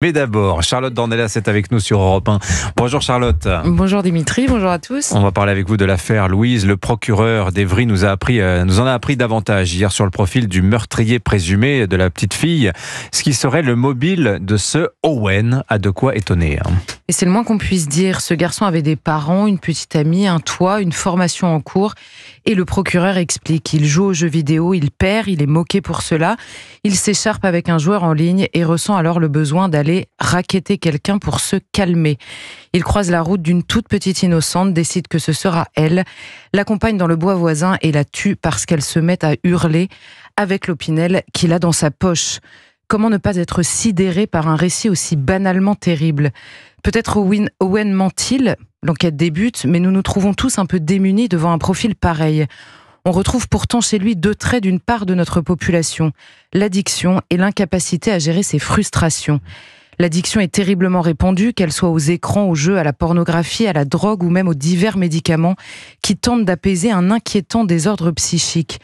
Mais d'abord, Charlotte Dornelas est avec nous sur Europe 1. Bonjour Charlotte. Bonjour Dimitri, bonjour à tous. On va parler avec vous de l'affaire Louise. Le procureur d'Evry nous en a appris davantage hier sur le profil du meurtrier présumé de la petite fille. Ce qui serait le mobile de ce Owen a de quoi étonner. Et c'est le moins qu'on puisse dire. Ce garçon avait des parents, une petite amie, un toit, une formation en cours. Et le procureur explique, il joue aux jeux vidéo, il perd, il est moqué pour cela. Il s'écharpe avec un joueur en ligne et ressent alors le besoin d'aller racketter quelqu'un pour se calmer. Il croise la route d'une toute petite innocente, décide que ce sera elle, l'accompagne dans le bois voisin et la tue parce qu'elle se met à hurler avec l'opinel qu'il a dans sa poche. Comment ne pas être sidéré par un récit aussi banalement terrible ? Peut-être Owen ment-il ? L'enquête débute, mais nous nous trouvons tous un peu démunis devant un profil pareil. On retrouve pourtant chez lui deux traits d'une part de notre population, l'addiction et l'incapacité à gérer ses frustrations. L'addiction est terriblement répandue, qu'elle soit aux écrans, aux jeux, à la pornographie, à la drogue ou même aux divers médicaments qui tentent d'apaiser un inquiétant désordre psychique.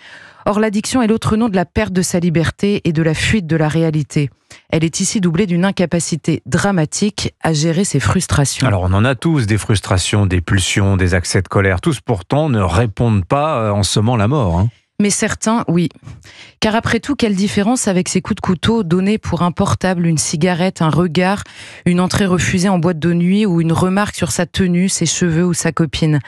Or, l'addiction est l'autre nom de la perte de sa liberté et de la fuite de la réalité. Elle est ici doublée d'une incapacité dramatique à gérer ses frustrations. Alors, on en a tous des frustrations, des pulsions, des accès de colère. Tous pourtant ne répondent pas en semant la mort. Mais certains, oui. Car après tout, quelle différence avec ces coups de couteau donnés pour un portable, une cigarette, un regard, une entrée refusée en boîte de nuit ou une remarque sur sa tenue, ses cheveux ou sa copine.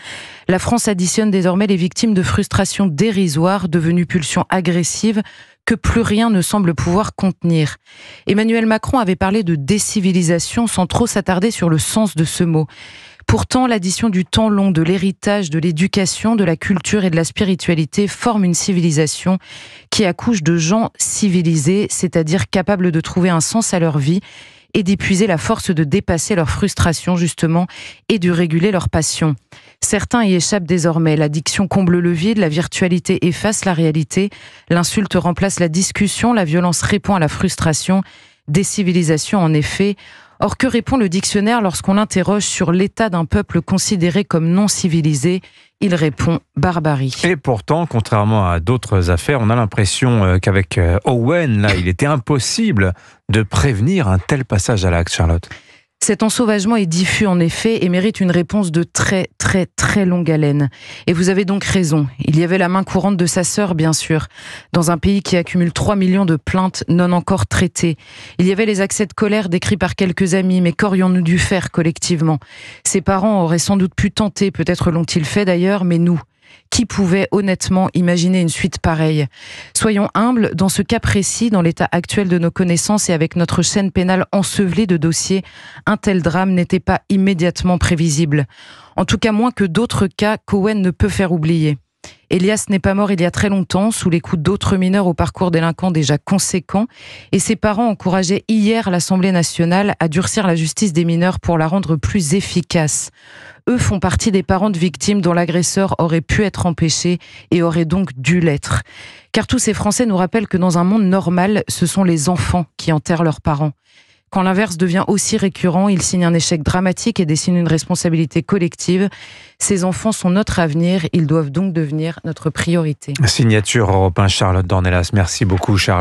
La France additionne désormais les victimes de frustrations dérisoires, devenues pulsions agressives, que plus rien ne semble pouvoir contenir. Emmanuel Macron avait parlé de décivilisation sans trop s'attarder sur le sens de ce mot. Pourtant, l'addition du temps long, de l'héritage, de l'éducation, de la culture et de la spiritualité forme une civilisation qui accouche de gens civilisés, c'est-à-dire capables de trouver un sens à leur vie et d'épuiser la force de dépasser leurs frustrations, justement, et de réguler leurs passions. Certains y échappent désormais. L'addiction comble le vide, la virtualité efface la réalité, l'insulte remplace la discussion, la violence répond à la frustration. Décivilisation, en effet. Or, que répond le dictionnaire lorsqu'on l'interroge sur l'état d'un peuple considéré comme non civilisé ? Il répond barbarie. Et pourtant, contrairement à d'autres affaires, on a l'impression qu'avec Owen, là, il était impossible de prévenir un tel passage à l'acte, Charlotte. Cet ensauvagement est diffus en effet et mérite une réponse de très longue haleine. Et vous avez donc raison, il y avait la main courante de sa sœur bien sûr, dans un pays qui accumule 3 millions de plaintes non encore traitées. Il y avait les accès de colère décrits par quelques amis, mais qu'aurions-nous dû faire collectivement ? Ses parents auraient sans doute pu tenter, peut-être l'ont-ils fait d'ailleurs, mais nous ? Qui pouvait honnêtement imaginer une suite pareille ? Soyons humbles, dans ce cas précis, dans l'état actuel de nos connaissances et avec notre chaîne pénale ensevelie de dossiers, un tel drame n'était pas immédiatement prévisible. En tout cas moins que d'autres cas qu'Owen ne peut faire oublier. Elias n'est pas mort il y a très longtemps, sous les coups d'autres mineurs au parcours délinquant déjà conséquent, et ses parents encourageaient hier l'Assemblée nationale à durcir la justice des mineurs pour la rendre plus efficace. Eux font partie des parents de victimes dont l'agresseur aurait pu être empêché et aurait donc dû l'être. Car tous ces Français nous rappellent que dans un monde normal, ce sont les enfants qui enterrent leurs parents. Quand l'inverse devient aussi récurrent, il signe un échec dramatique et dessine une responsabilité collective. Ces enfants sont notre avenir, ils doivent donc devenir notre priorité. Signature Europe 1, Charlotte Dornelas. Merci beaucoup, Charlotte.